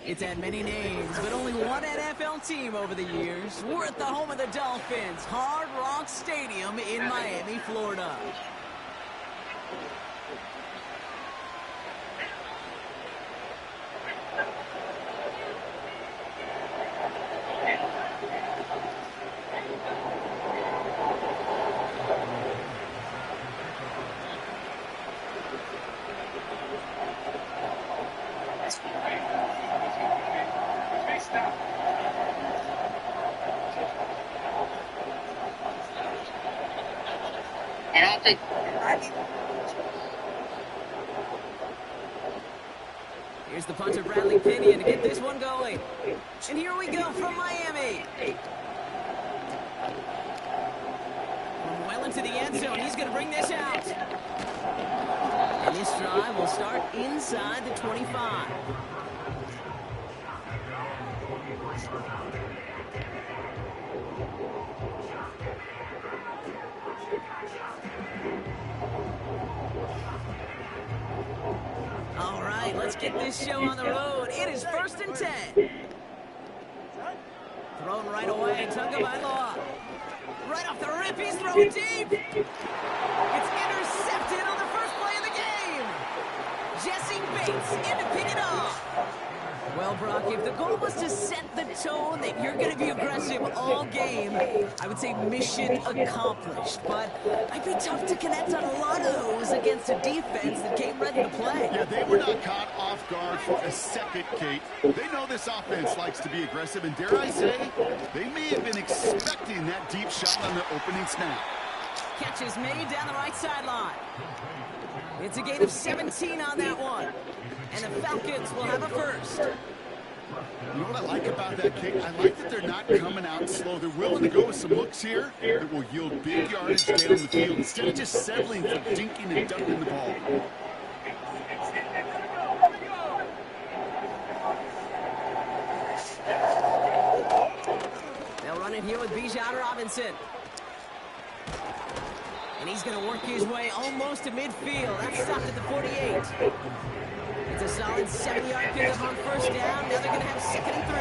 It's had many names, but only one NFL team over the years. We're at the home of the Dolphins, Hard Rock Stadium in Miami, Florida. Here's the punter, Bradley Pinion, to get this one going. And here we go from Miami. From well into the end zone, he's going to bring this out. And this drive will start inside the 25. All right, let's get this show on the road. It is 1st and 10. Thrown right away, Tagovailoa. Right off the rip, he's throwing deep. It's intercepted on the first play of the game. Jesse Bates in to pick it off. Well, Brock, if the goal was to set the tone that you're going to be aggressive all game, I would say mission accomplished. But I'd be tough to connect on a lot of those against a defense that came ready to play. Yeah, they were not caught off guard for a second, Kate. They know this offense likes to be aggressive, and dare I say, they may have been expecting that deep shot on the opening snap. Catch is made down the right sideline. It's a gain of 17 on that one. And the Falcons will have a first. You know what I like about that, Kate? I like that they're not coming out slow. They're willing to go with some looks here that will yield big yardage down the field instead of just settling for dinking and dunking the ball. They'll run it here with Bijan Robinson. And he's going to work his way almost to midfield. That's stopped at the 48. It's a solid 7-yard pickup on first down. Now they're going to have 2nd and 3.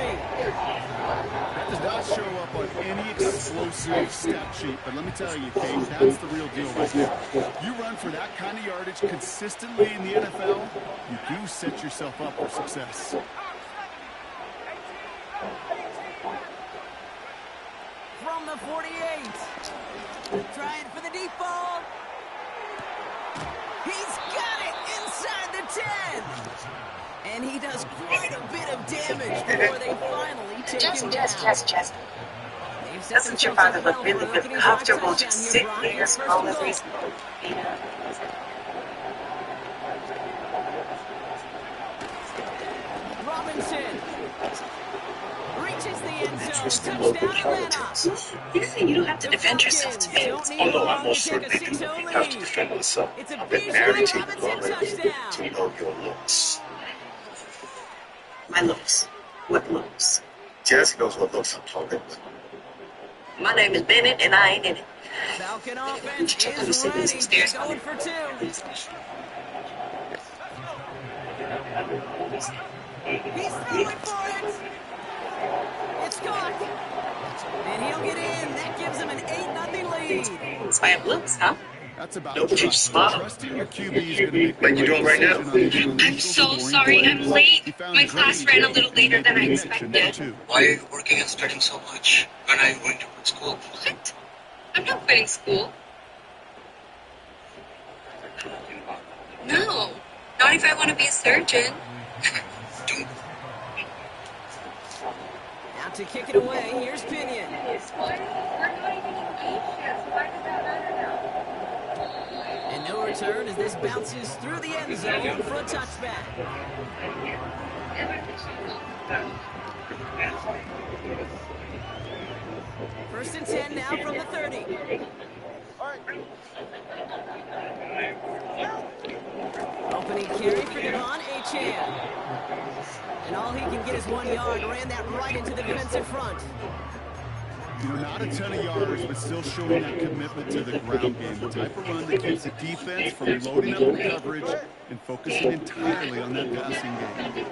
That does not show up on any explosive stat sheet, but let me tell you, Kate, that's the real deal right there. You run for that kind of yardage consistently in the NFL, you do set yourself up for success. From the 48. Trying for the deep ball. He's got it inside the 10. And he does quite a bit of damage before they finally take him down. Just. Doesn't your father look really comfortable just sitting there scrolling these? Robinson reaches the end zone. Touchdown, Atlanta. You don't have to defend yourself to me. Although I most certainly do have to defend myself. I've been married to you long enough to know your looks. My looks? What looks? Jesse knows what looks I'm talking about. My name is Bennett, and I ain't in it. Falcon offense is ready. Going for 2. He's throwing for it. It's caught. And he'll get in. That gives him an 8-0 lead. So I have looks, huh? That's about Don't you smile. Trusting your QB is going to make Like you're doing right now. I'm so sorry. I'm late. My class ran a little later than I expected. Why are you working and studying so much? When are you going to quit school? What? I'm not quitting school. No. Not if I want to be a surgeon. Don't. Now to kick it away, here's Pinion. And no return as this bounces through the end zone for a touchback. First and 10 now from the 30. Opening carry for Devon Achane. And all he can get is 1 yard. Ran that right into the defensive front. You know, not a ton of yards, but still showing that commitment to the ground game. The type of run that keeps the defense from loading up the coverage and focusing entirely on that passing game.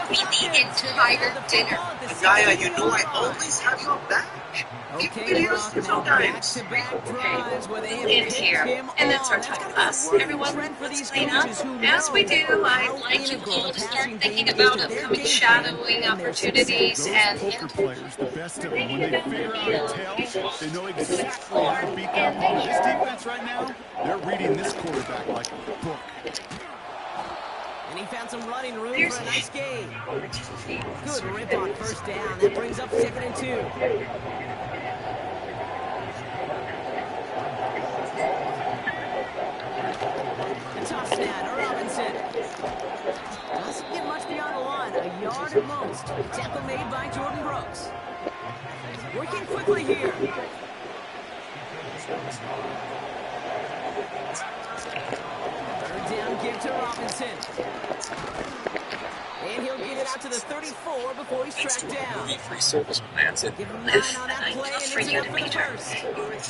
me the entire dinner. Gaia, you know I always have your back. Okay, Videos Brock, now sometimes. back-to-back drives where they have In picked here. him And that's our on. time That's class. gotta be a Everyone, trend for let's these clean up. coaches who As we know do, I'd how like you integral all the to start passing thinking game is about to their upcoming game plan shadowing and their success. opportunities Those and poker players, the best of them, when they figure out a tell, they know exactly how to beat their opponent. This defense right now, they're reading this quarterback like a book. And he found some running room for a nice gain. Good rip on first down. That brings up 2nd and 2. The toss snap to Robinson. Doesn't get much beyond the line. A yard at most. Tackle made by Jordan Brooks. Working quickly here. Third down give to Robinson. And he'll get it out to the 34 before he's tracked down. Free service plans and Give him 9 on that play, and it's enough for the first.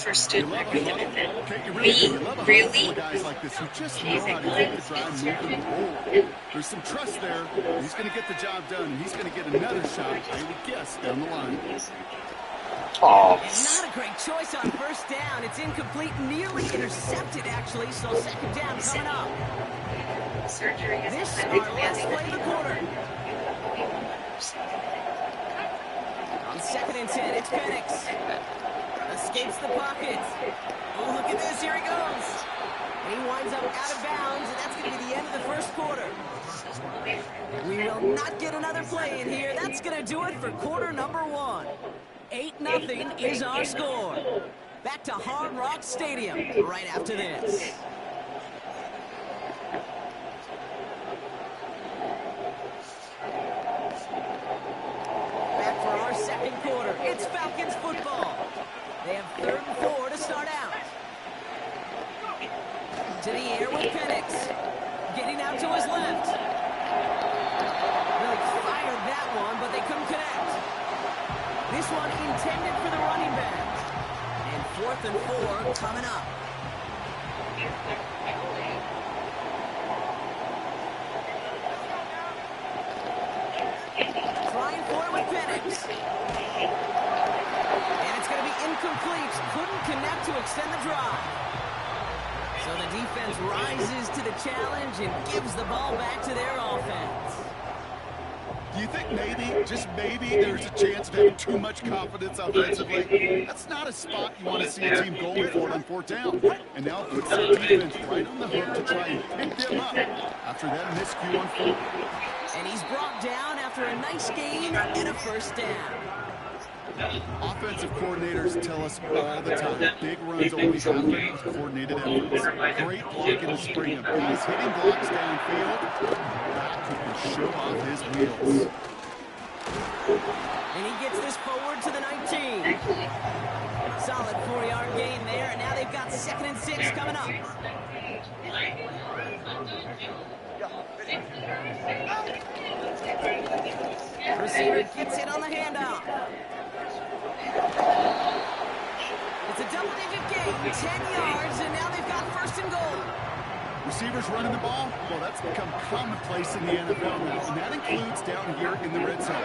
first You in love my a huddle? Okay, you really do. You love a huddle full of guys like this who just know how to keep the drive moving and roll. There's some trust there. He's going to get the job done, and he's going to get another shot, I would guess, down the line. And not a great choice on first down. It's incomplete, nearly intercepted, actually, so 2nd down coming up. surgery is This highly our last demanding. play of the quarter. On 2nd and 10, it's Penix. Escapes the pocket. Oh, look at this. Here he goes. And he winds up out of bounds, and that's going to be the end of the first quarter. We will not get another play in here. That's going to do it for quarter number 1. 8-0 is our score. Back to Hard Rock Stadium right after this. Back for our second quarter. It's Falcons football. They have 3rd and 4 to start out. To the air with Penix. Getting out to his left. Really fired that one, but they couldn't connect. This one intended for the running back. And 4th and 4 coming up. Trying for it with Penix. And it's going to be incomplete. Couldn't connect to extend the drive. So the defense rises to the challenge and gives the ball back to their offense. Do you think maybe, just maybe, there's a chance of having too much confidence offensively? That's not a spot you want to see a team going for it on 4th down. And now it puts their defense right on the hook to try and pick them up after that miscue on 4th. And he's brought down after a nice gain and a first down. Offensive coordinators tell us all the time, big runs only happen with coordinated efforts. Great block in the spring of guys hitting blocks downfield. Back who can show off his wheels. And he gets this forward to the 19. Solid 4-yard gain there, and now they've got 2nd and 6 coming up. Receiver gets it on the handoff. It's a double-digit gain, 10 yards, and now they've got 1st and goal. Receivers running the ball, well, that's become commonplace in the NFL now, and that includes down here in the red zone.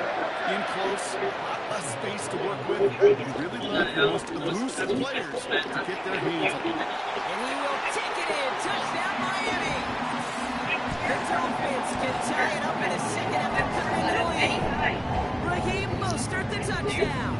In close, less space to work with, and really look for the most elusive players to get their hands on it. And he will take it in. Touchdown, Miami. The Dolphins can tie it up in a second after cutting the lead. Raheem Mostert, the touchdown.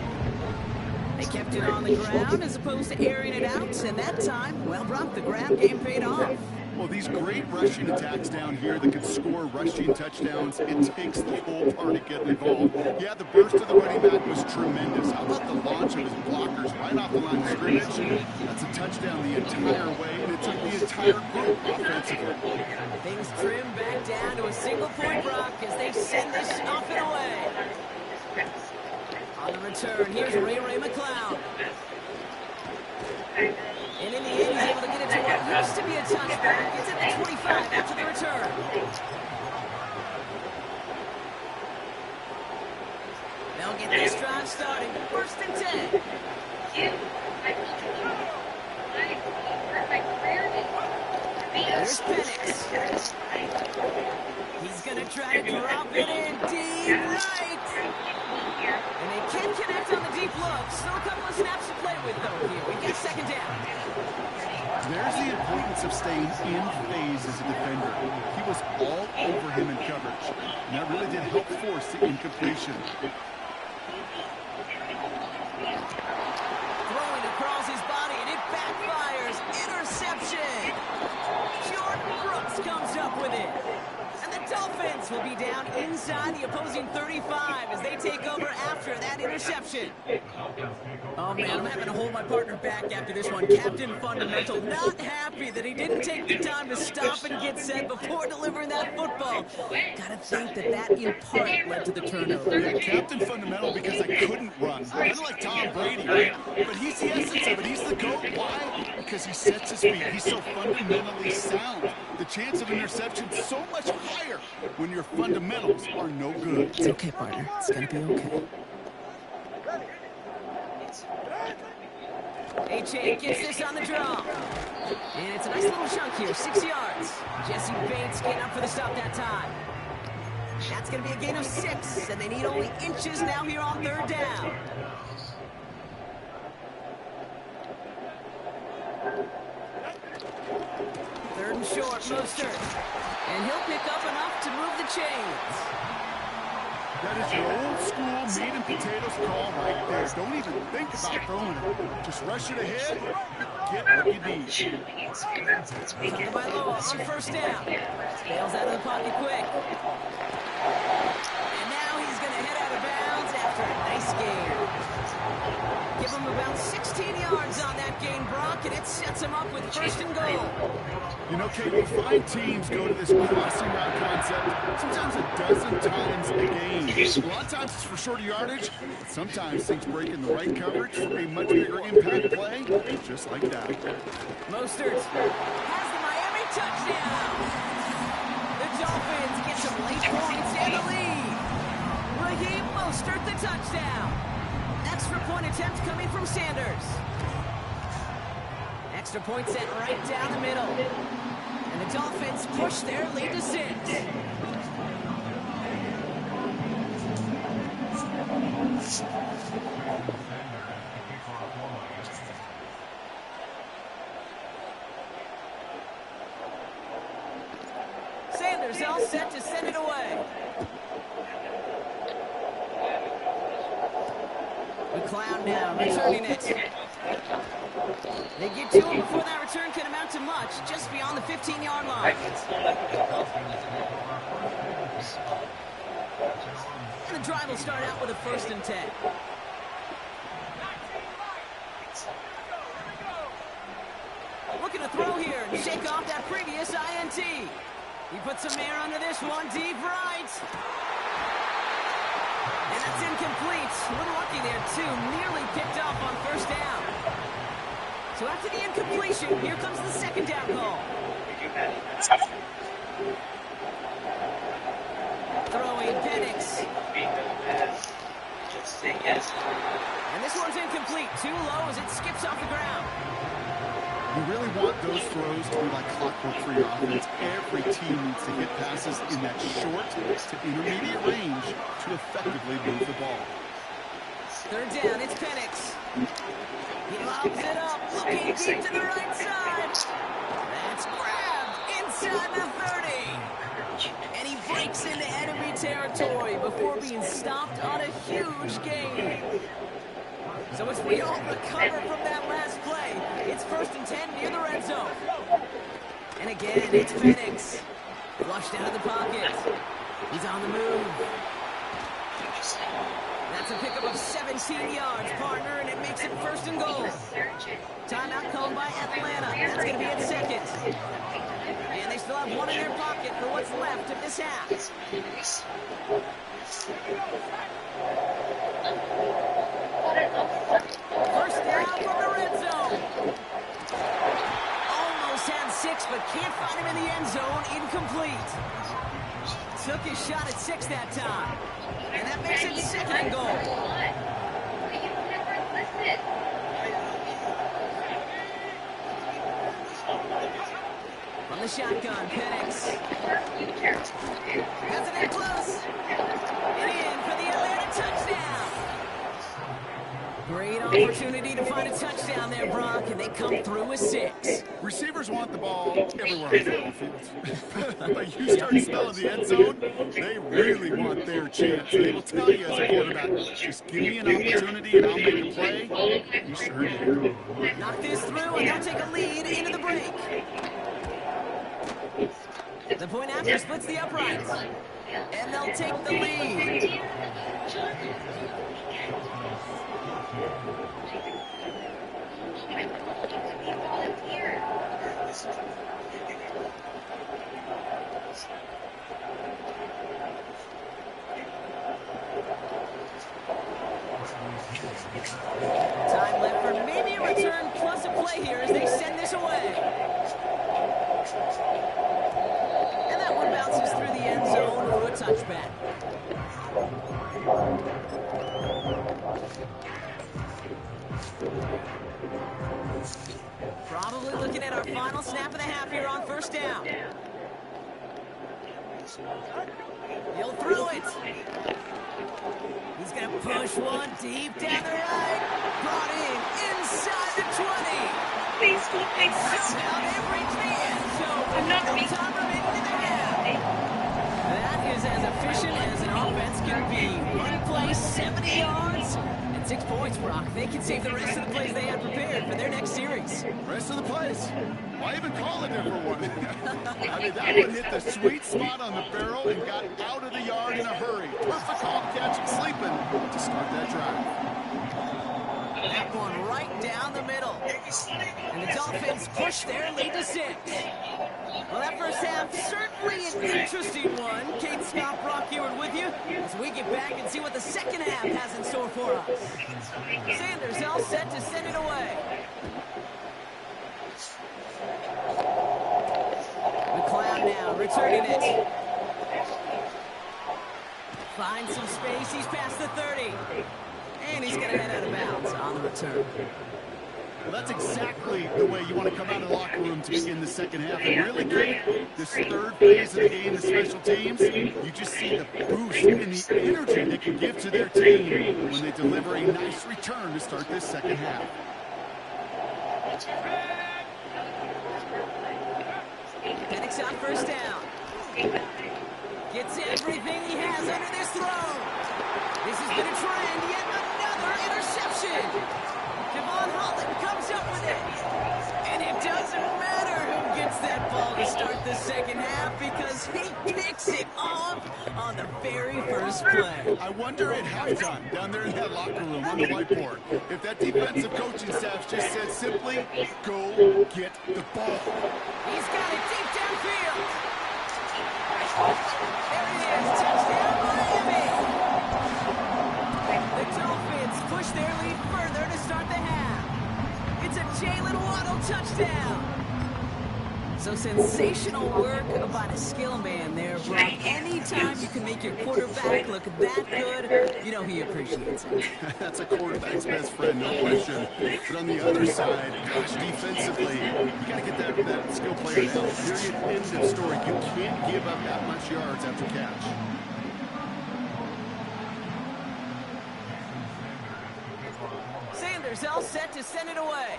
They kept it on the ground as opposed to airing it out, and that time, well, Brock, the ground game paid off. Well, these great rushing attacks down here that can score rushing touchdowns, it takes the whole party getting involved. Yeah, the burst of the running back was tremendous. How about the launch of his blockers right off the line of scrimmage? That's a touchdown the entire way, and it took the entire group offensively. Things trim back down to a single-point Brock as they send this off and away. On the return, here's Ray McCloud. And in the end, he's able to get it to what used to be a touchback. It's at the 25 after the return. They'll get this drive started. 1st and 10. Here's Penix. He's going to try to drop it in deep right. And they can't connect on the deep look. Still a couple of snaps to play with, though, here. We get second down. There's the importance of staying in phase as a defender. He was all over him in coverage. And that really did help force the incompletion. Throwing across his body, and it backfires. Interception. Jordan Brooks comes up with it. And the Dolphins will be down inside the opposing 35 as they take over after that interception. Oh, man, I'm having to hold my partner back after this one. Captain Fundamental not happy that he didn't take the time to stop and get set before delivering that football. Gotta think that in part led to the turnover. Yeah, Captain Fundamental because I couldn't run. Kind of like Tom Brady, right? But he's the essence of it. He's the GOAT. Why? Because he sets his feet. He's so fundamentally sound. The chance of interception is so much higher when your fundamentals are no good. It's okay, partner. It's gonna be okay. H.A. gets this on the draw. And it's a nice little chunk here, 6 yards. Jesse Bates getting up for the stop that time. That's going to be a gain of 6, and they need only inches now here on third down. Third and short, Mostert. And he'll pick up enough to move the chains. That is your old school meat and potatoes call right there. Don't even think about throwing it. Just rush it ahead, get what you need. Tagovailoa on first down. Bails out of the pocket quick. And now he's going to head out of bounds after a nice gain. Give him about 16 yards on that gain, Brock, and it sets him up with first and goal. You know, Kate, you'll find teams go to this crossing route concept sometimes a dozen times a game. A lot of times it's for shorter yardage, but sometimes things break in the right coverage for a much bigger impact play, just like that. Mostert has the Miami touchdown. The Dolphins get some late points and the lead. Raheem Mostert the touchdown. Extra point attempt coming from Sanders. Extra point set right down the middle. And the Dolphins push their lead to 6. Sanders all set to send it away. McLeod now returning it. They get to him before that return can amount to much, just beyond the 15-yard line. And the drive will start out with a 1st and 10. Looking to throw here and shake off that previous INT. He puts some air under this one, deep right. And that's incomplete. A little lucky there, too. Nearly picked off on first down. So after the incompletion, here comes the second down call. Throwing Penix. And this one's incomplete. Too low as it skips off the ground. You really want those throws to be like clockwork for your offense. Every team needs to hit passes in that short to intermediate range to effectively move the ball. Third down, it's Penix. He lobs it up, looking deep to the right side. That's grabbed inside the 30. And he breaks into enemy territory before being stopped on a huge gain. So as we all recover from that last play, it's 1st and 10 near the red zone. And again, it's Penix. Flushed out of the pocket. He's on the move. That's a pickup of 17 yards, partner, and it makes it 1st and goal. Timeout called by Atlanta. That's going to be its 2nd. And they still have one in their pocket for what's left of this half. First down from the red zone. Almost had 6, but can't find him in the end zone. Incomplete. Took his shot at 6 that time. And that makes it 2nd and goal. From the shotgun. Penix. Has it in close. And in for the Atlanta touchdown. Great opportunity to find a touchdown there, Brock, and they come through with 6. Receivers want the ball everywhere on the football field. But you start smelling the end zone, they really want their chance. They will tell you as a quarterback, just give me an opportunity and I'll make a play. You sure do. Knock this through, and they'll take a lead into the break. The point after splits the uprights. And they'll take the lead. Time left for maybe a return plus a play here as they send this away. And that one bounces through the end zone for a touchback. Probably looking at our final snap of the half here on first down. He'll throw it. He's going to push one deep down the right. Brought in inside the 20. Please don't make Somehow they've reached the end zone. I'm not No making time remaining in the half. That is as efficient as an offense can be. One play, 70 yards, and 6 points, Brock. They can save the rest of the plays they had prepared for their next series. Rest of the plays. Why even call it there for one? I mean, that one hit the sweet spot on the barrel and got out of the yard in a hurry. Perfect call, catching, sleeping to start that drive. That one right down the middle. And the Dolphins push their lead to 6. Well, that first half, certainly an interesting one. Kate Scott, Brock Ewart with you as we get back and see what the second half has in store for us. Sanders all set to send it away. McLeod now returning it. Finds some space. He's past the 30. And he's going to head out of bounds on the return. Well, that's exactly the way you want to come out of the locker room to begin the second half. And really, Kate, this third phase of the game, the special teams, you just see the boost and the energy they can give to their team when they deliver a nice return to start this second half. Penix on first down. Gets everything he has under this throw. This has been a trend. Yet another interception. Devon Holland comes up with it. And it doesn't matter who gets that ball to start the second half because he picks it off on the very first play. I wonder at halftime, down there in that locker room on the whiteboard, if that defensive coaching staff just said simply, go get the ball. He's got it deep downfield. There he is. Touchdown, Miami. The Dolphins push their lead further to start the half. It's a Jalen Waddle touchdown. So sensational work by the skill man there, Brock. Anytime you can make your quarterback look that good, you know he appreciates it. That's a quarterback's best friend, no question. But on the other side, gosh, defensively, you got to get that skill player down. Period, end of story. You can't give up that much yards after catch. Sanders all set to send it away.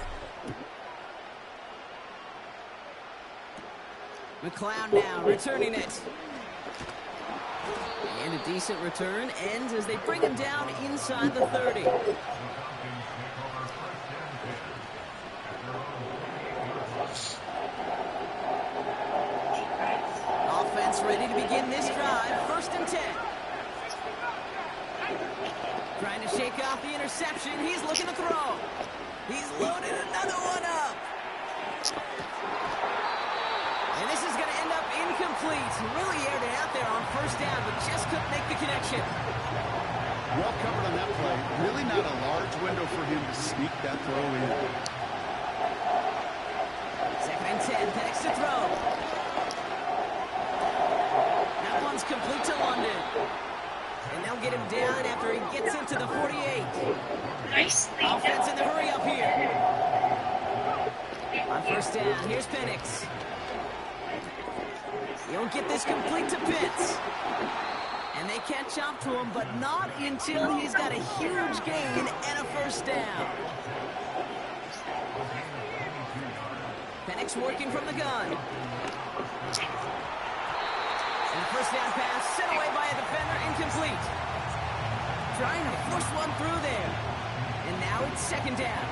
McLeod now returning it. And a decent return ends as they bring him down inside the 30. Offense ready to begin this drive. 1st and 10. Trying to shake off the interception. He's looking to throw. He's loaded another one up. And this is going to end up incomplete. Really aired it out there on first down, but just couldn't make the connection. Well covered on that play. Really not a large window for him to sneak that throw in. 2nd and 10. Penix to throw. That one's complete to London. And they'll get him down after he gets into the 48. Nicely Offense in the hurry up here. On first down, here's Penix. He'll get this complete to Pitts. And they catch up to him, but not until he's got a huge gain and a first down. Penix working from the gun. And the first down pass sent away by a defender, incomplete. Trying to force one through there. And now it's second down.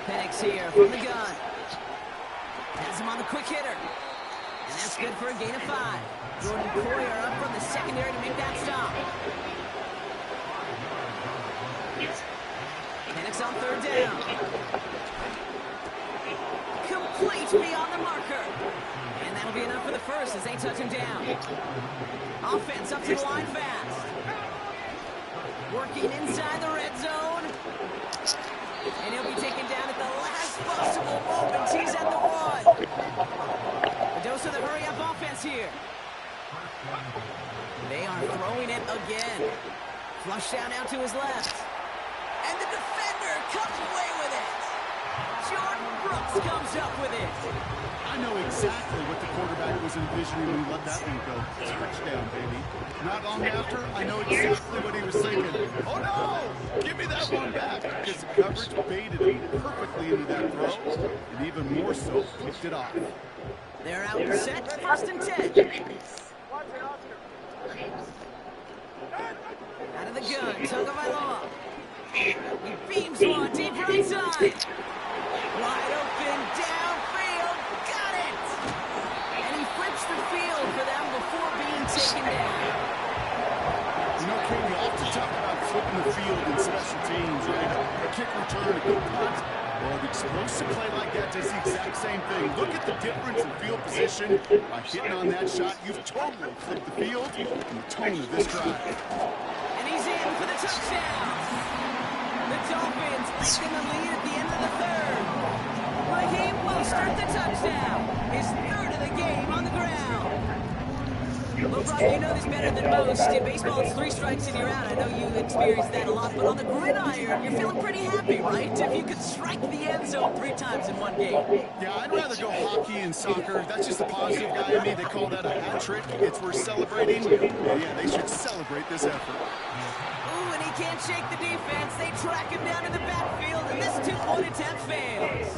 Penix here from the gun. Has him on the quick hitter. And that's good for a gain of 5. Jordan Poyer up from the secondary to make that stop. Penix on third down. Complete beyond the marker. And that'll be enough for the first as they touch him down. Offense up to the line fast. Working inside the red zone. And he'll be taken down at the last possible moment. He's at the 1. A dose of the hurry-up offense here. They are throwing it again. Flush down out to his left. And the defender comes away with it. Jordan Brooks comes up with it. I know exactly what the quarterback was envisioning when he let that one go. Touchdown, baby. Not long after, I know exactly what he was thinking. Oh, no! Give me that one back. Because the coverage baited him perfectly into that throw. And even more so, picked it off. They're out and set. First and 10. Out of the gun. Tagovailoa. He beams one deep right side. Wide open downfield. Got it! And he flips the field for them before being taken down. You know, King, we often talk about flipping the field in special teams, right? A kick return, a good punt. Well, an explosive play like that does the exact same thing. Look at the difference in field position. By hitting on that shot, you've totally flipped the field and the tone of this drive. And he's in for the touchdown. The Dolphins taking the lead at the end of the third. Raheem Mostert, the touchdown. His third of the game on the ground. Well, Brock, you know this better than most. In baseball, it's 3 strikes and you're out. I know you experienced that a lot, but on the gridiron, you're feeling pretty happy, right? If you could strike the end zone 3 times in one game. Yeah, I'd rather go hockey and soccer. That's just the positive guy in me. They call that a hat trick. It's worth celebrating. And yeah, they should celebrate this effort. Ooh, and he can't shake the defense. They track him down in the backfield, and this 2-point attempt fails.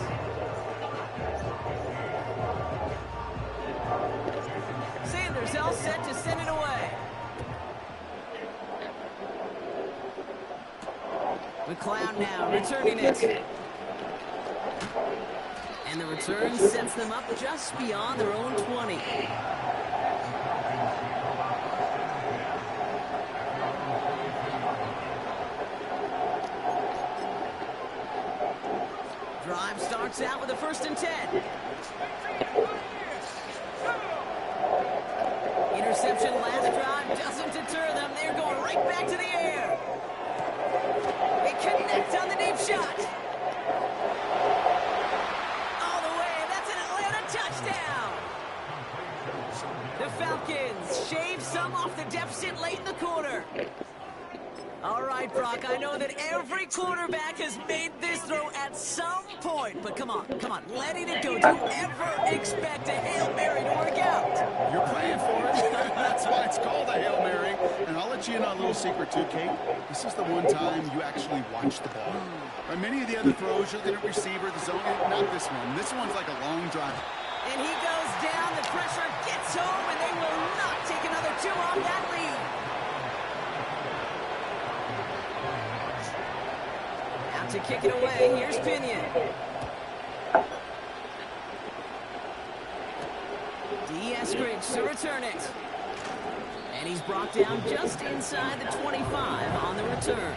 Sanders all set to send it away. McLeod now returning it. And the return sets them up just beyond their own 20. Drive starts out with a first and 10. Interception last drive doesn't deter them. They're going right back to the air. They connect on the deep shot. All the way. That's an Atlanta touchdown. The Falcons shave some off the deficit late in the quarter. All right, Brock, I know that every quarterback has made this throw at some point, but come on, letting it go. Do you ever expect a Hail Mary to work out? You're playing for it. That's why it's called a Hail Mary. And I'll let you in on a little secret too, Kate. This is the one time you actually watch the ball. Right, many of the other throws, you'll get a receiver, the zone, not this one. This one's like a long drive. And he goes down, the pressure gets home, and they will not take another 2 off that lead. To kick it away, here's Pinion. D. Eskridge to return it. And he's brought down just inside the 25 on the return.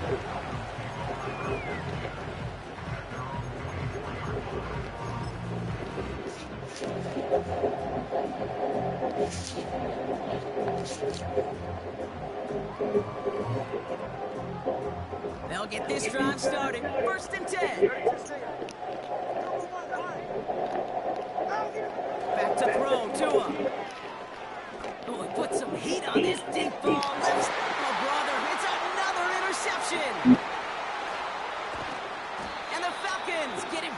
They'll get this drive started. First and 10. Back to throw, Tua. Oh, it put some heat on this deep ball. Oh, brother, it's another interception. And the Falcons get it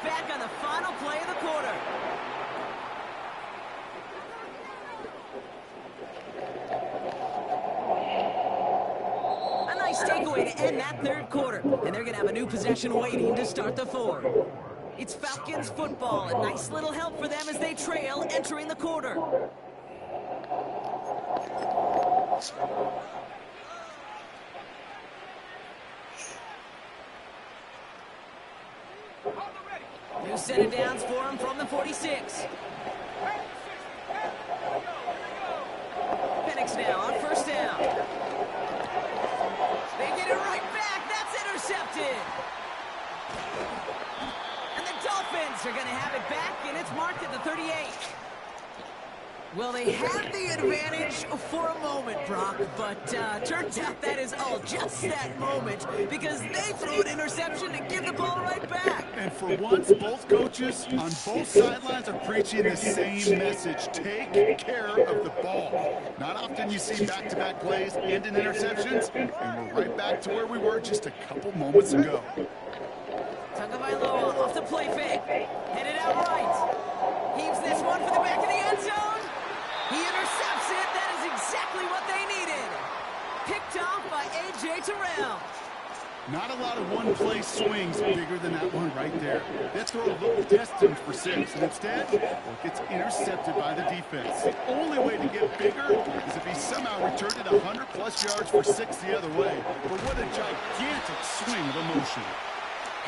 to end that third quarter, and they're going to have a new possession waiting to start the fourth. It's Falcons football, a nice little help for them as they trail entering the quarter. New set of downs for him from the 46. Penix now on first down. They get it right back. That's intercepted. And the Dolphins are going to have it back, and it's marked at the 38. Well, they had the advantage for a moment, Brock, but turns out that is all just that moment because they threw an interception to give the ball right back. And for once, both coaches on both sidelines are preaching the same message. Take care of the ball. Not often you see back-to-back plays end in interceptions, and we're right back to where we were just a couple moments ago. Tagovailoa off the play fake. Headed out right. Heaves this one for the back of the end zone. He intercepts it. That is exactly what they needed. Picked off by A.J. Terrell. Not a lot of one-play swings bigger than that one right there. That throw looked destined for 6, and instead, well, it gets intercepted by the defense. The only way to get bigger is if he somehow returned it 100-plus yards for 6 the other way. But what a gigantic swing of emotion.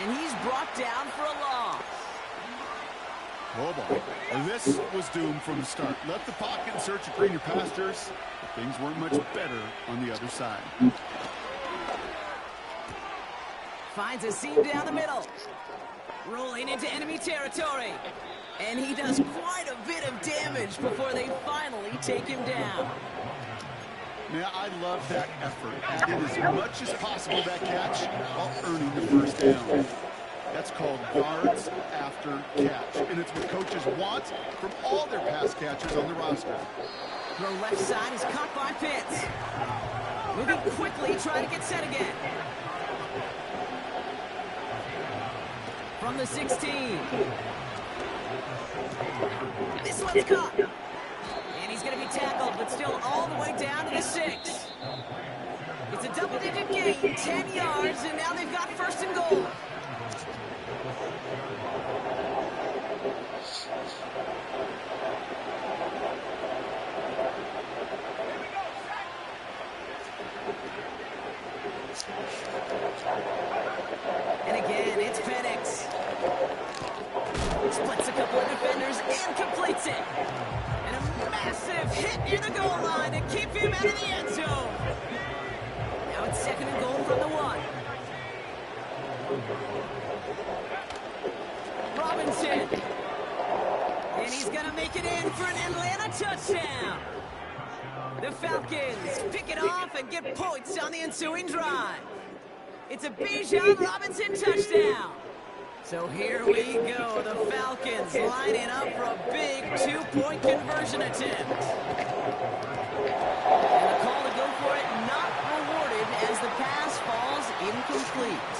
And he's brought down for a loss. Oh, boy. This was doomed from the start. Left the pocket in search of greener pastures, but things weren't much better on the other side. Finds a seam down the middle. Rolling into enemy territory. And he does quite a bit of damage before they finally take him down. Now, I love that effort. Adding as much as possible that catch while earning the first down. That's called yards after catch. And it's what coaches want from all their pass catchers on the roster. The left side is caught by Pitts. Moving quickly, trying to get set again. From the 16. This one's caught. And he's going to be tackled, but still all the way down to the 6. It's a double-digit gain, 10 yards, and now they've got first and goal. And again, it's Penix. Splits a couple of defenders and completes it. And a massive hit near the goal line to keep him out of the end zone. Now it's second and goal from the 1. Robinson. And he's going to make it in for an Atlanta touchdown. The Falcons pick it off and get points on the ensuing drive. It's a Bijan Robinson touchdown. So here we go. The Falcons lining up for a big 2-point conversion attempt. And the call to go for it not rewarded as the pass falls incomplete.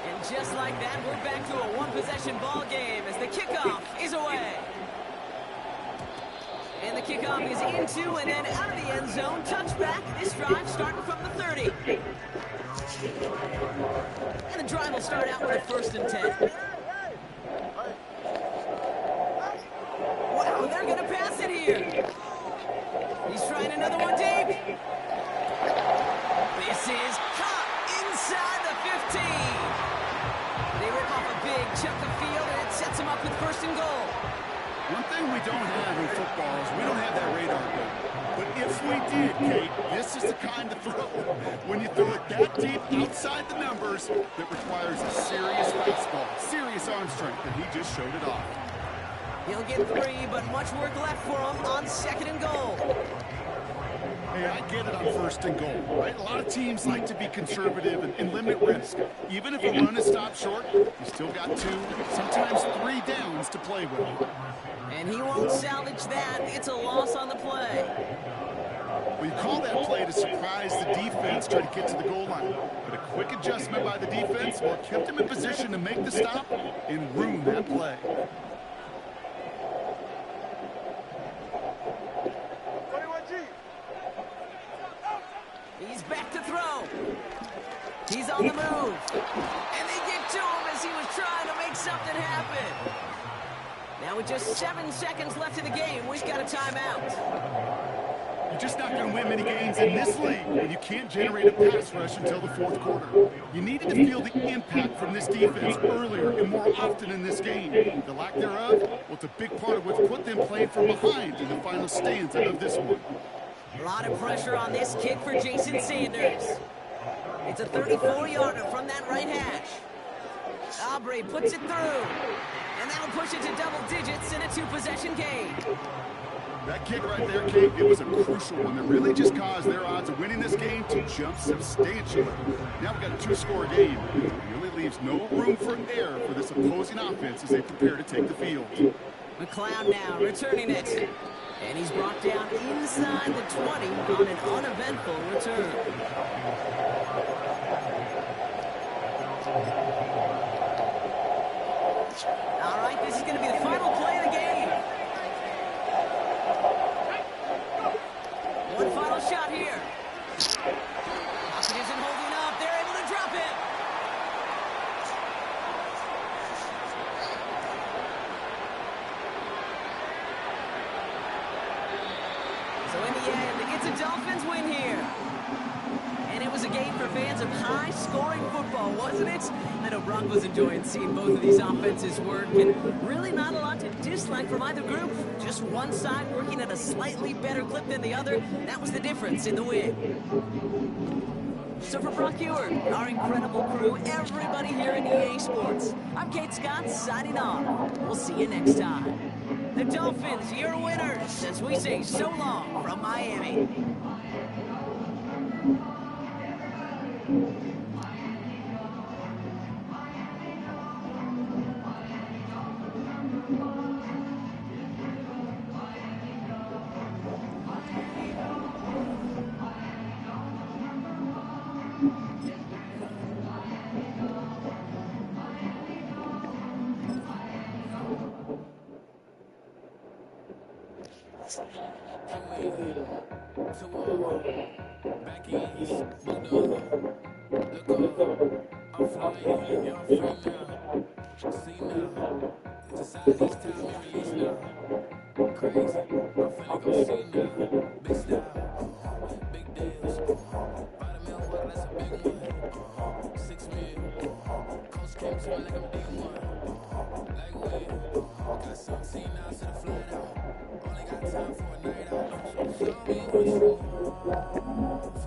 And just like that, we're back to a one-possession ball game as the kickoff is away. And the kickoff is into and then out of the end zone. Touchback. This drive starting from the 30. And the drive will start out with a 1st and 10. Wow, they're going to pass it here. He's trying another one deep. This is caught inside the 15. They rip off a big chunk of field, and it sets him up with 1st and goal. One thing we don't have in football is we don't have that radar gun. But if we did, Kate, this is the kind of throw, when you throw it that deep outside the numbers, that requires a serious fastball, serious arm strength, and he just showed it off. He'll get 3, but much work left for him on 2nd and goal. Hey, I get it on 1st and goal, right? A lot of teams like to be conservative and limit risk. Even if a run is stopped short, you still got 2, sometimes 3 downs to play with. And he won't salvage that. It's a loss on the play. Well, you call that play to surprise the defense, try to get to the goal line. But a quick adjustment by the defense, well, kept him in position to make the stop and ruin that play. back to throw. He's on the move. And they get to him as he was trying to make something happen. Now with just 7 seconds left in the game, we've got a timeout. You're just not going to win many games in this league when you can't generate a pass rush until the fourth quarter. You needed to feel the impact from this defense earlier and more often in this game. The lack thereof, well, it's a big part of what's put them playing from behind in the final stanza of this one. A lot of pressure on this kick for Jason Sanders. It's a 34-yarder from that right hash. Aubrey puts it through. And that'll push it to double digits in a two-possession game. That kick right there, Kate, it was a crucial one that really just caused their odds of winning this game to jump substantially. Now we've got a two-score game. It really leaves no room for error for this opposing offense as they prepare to take the field. McLeod now returning it. And he's brought down inside the 20 on an uneventful return. All right, this is going to be the final play of the game. One final shot here. Pocket isn't holding up. They're able to drop it. So in the end, it's a Dolphins win here. And it was a game for fans of high-scoring football, wasn't it? I know Brock was enjoying seeing both of these offenses work, and really not a lot to dislike from either group. Just one side working at a slightly better clip than the other. That was the difference in the win. So for Brock Ewart, our incredible crew, everybody here in EA Sports, I'm Kate Scott signing off. We'll see you next time. The Dolphins, your winners, as we say so long from Miami. Back east, Bulldog. Look up, I'm flying, you're free now. See now, decide each time you release now. Crazy, I'm finna go see now. Big style, big deals. 5 mil, well, that's a big one. 6 mil, coach came to me like I'm D1. Like when, got 17 now to the flat out. Only got time for a night out. Show me what you want.